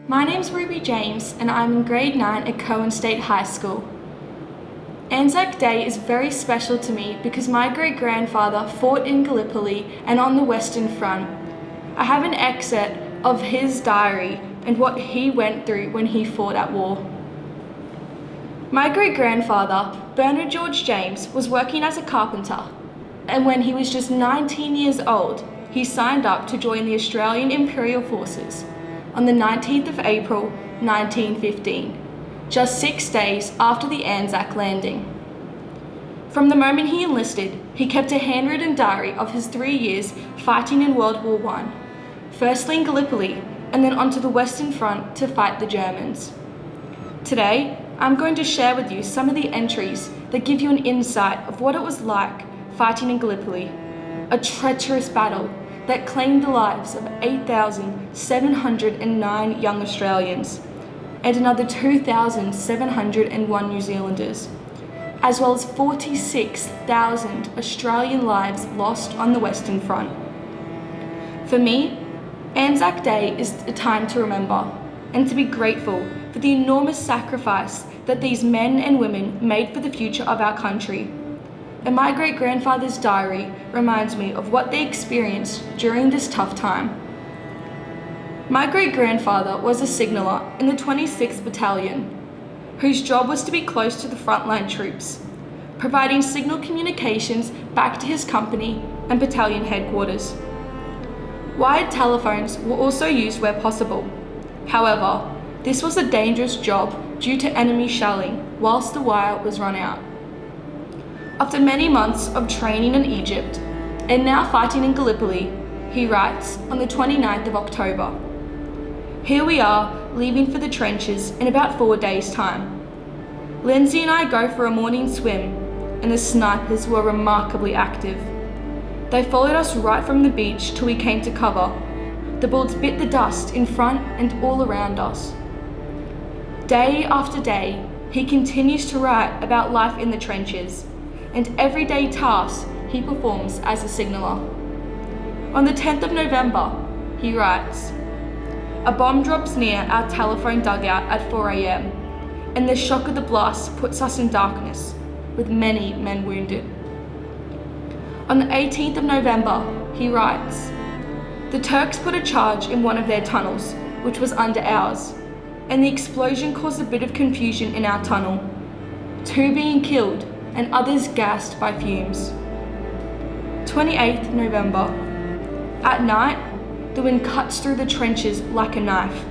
My name's Ruby James and I'm in grade 9 at Kirwan State High School. Anzac Day is very special to me because my great-grandfather fought in Gallipoli and on the Western Front. I have an excerpt of his diary and what he went through when he fought at war. My great-grandfather, Bernard George James, was working as a carpenter, and when he was just 19 years old, he signed up to join the Australian Imperial Forces on the 19th of April 1915, just 6 days after the Anzac landing. From the moment he enlisted, he kept a handwritten diary of his 3 years fighting in World War I, firstly in Gallipoli and then onto the Western Front to fight the Germans. Today, I'm going to share with you some of the entries that give you an insight of what it was like fighting in Gallipoli, a treacherous battle that claimed the lives of 8,709 young Australians and another 2,701 New Zealanders, as well as 46,000 Australian lives lost on the Western Front. For me, Anzac Day is a time to remember and to be grateful for the enormous sacrifice that these men and women made for the future of our country. And my great-grandfather's diary reminds me of what they experienced during this tough time. My great-grandfather was a signaller in the 26th Battalion, whose job was to be close to the frontline troops, providing signal communications back to his company and battalion headquarters. Wired telephones were also used where possible. However, this was a dangerous job due to enemy shelling whilst the wire was run out. After many months of training in Egypt, and now fighting in Gallipoli, he writes on the 29th of October, "Here we are, leaving for the trenches in about 4 days' time. Lindsay and I go for a morning swim, and the snipers were remarkably active. They followed us right from the beach till we came to cover. The bullets bit the dust in front and all around us." Day after day, he continues to write about life in the trenches and everyday tasks he performs as a signaller. On the 10th of November, he writes, "A bomb drops near our telephone dugout at 4 a.m, and the shock of the blast puts us in darkness, with many men wounded." On the 18th of November, he writes, "The Turks put a charge in one of their tunnels, which was under ours, and the explosion caused a bit of confusion in our tunnel, 2 being killed and others gassed by fumes." 28th November. "At night, the wind cuts through the trenches like a knife,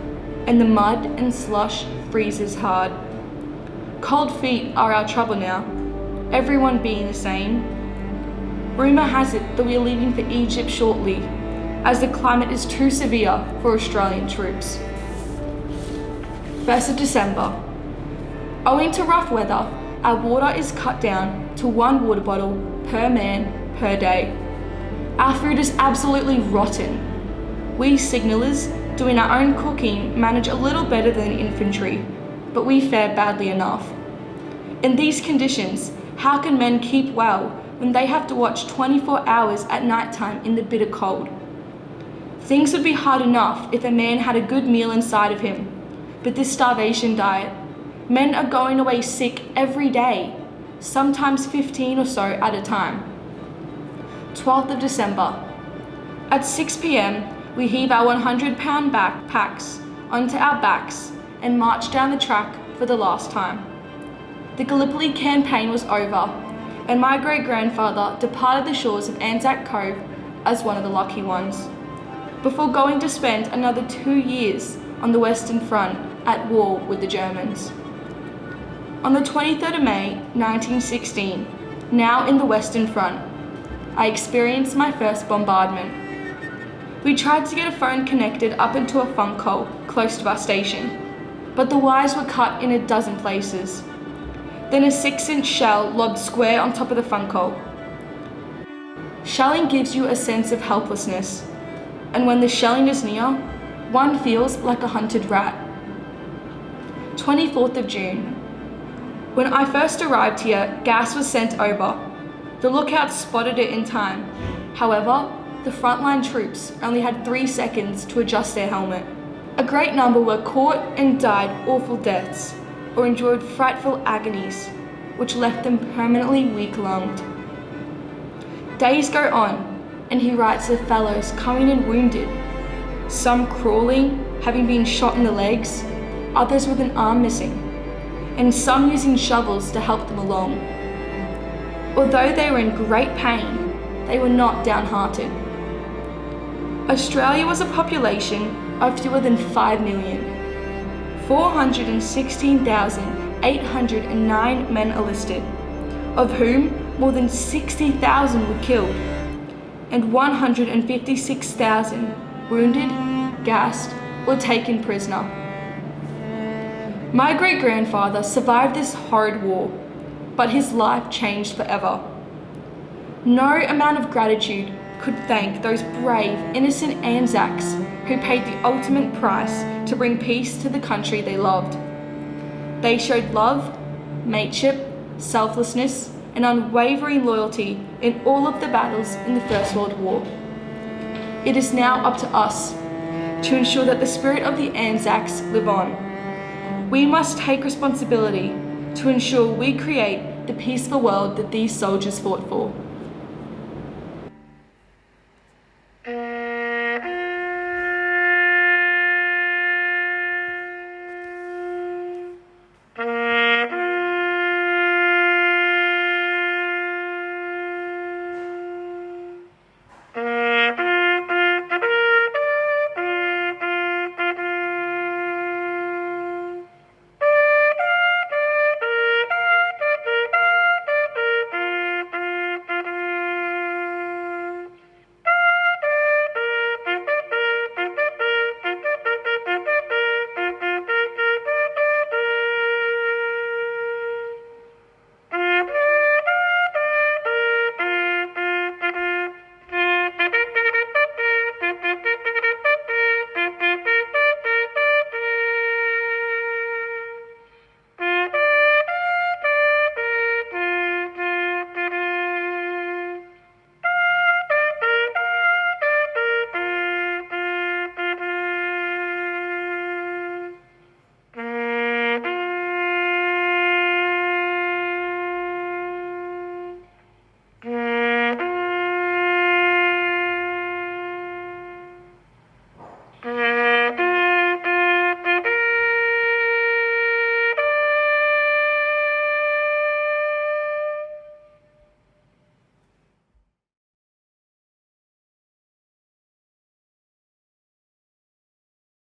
and the mud and slush freezes hard. Cold feet are our trouble now, everyone being the same. Rumour has it that we are leaving for Egypt shortly, as the climate is too severe for Australian troops." 1st of December. "Owing to rough weather, our water is cut down to 1 water bottle per man per day. Our food is absolutely rotten. We signallers, doing our own cooking, manage a little better than infantry, but we fare badly enough. In these conditions, how can men keep well when they have to watch 24 hours at night time in the bitter cold? Things would be hard enough if a man had a good meal inside of him, but this starvation diet, men are going away sick every day, sometimes 15 or so at a time." 12th of December. "At 6 p.m, we heave our 100-pound backpacks onto our backs and march down the track for the last time. The Gallipoli campaign was over, and my great-grandfather departed the shores of Anzac Cove as one of the lucky ones, before going to spend another 2 years on the Western Front at war with the Germans." On the 23rd of May 1916, now in the Western Front, I experienced my first bombardment. We tried to get a phone connected up into a funk hole close to our station, but the wires were cut in a dozen places. Then a 6-inch shell lobbed square on top of the funk hole. Shelling gives you a sense of helplessness, and when the shelling is near, one feels like a hunted rat. 24th of June. When I first arrived here, gas was sent over. The lookouts spotted it in time. However, the frontline troops only had 3 seconds to adjust their helmet. A great number were caught and died awful deaths, or endured frightful agonies, which left them permanently weak-lunged. Days go on, and he writes of fellows coming in wounded, some crawling, having been shot in the legs, others with an arm missing, and some using shovels to help them along. Although they were in great pain, they were not downhearted. Australia was a population of fewer than 5 million. 416,809 men enlisted, of whom more than 60,000 were killed, and 156,000 wounded, gassed, or taken prisoner. My great-grandfather survived this horrid war, but his life changed forever. No amount of gratitude could thank those brave, innocent Anzacs who paid the ultimate price to bring peace to the country they loved. They showed love, mateship, selflessness, and unwavering loyalty in all of the battles in the First World War. It is now up to us to ensure that the spirit of the Anzacs live on. We must take responsibility to ensure we create the peaceful world that these soldiers fought for.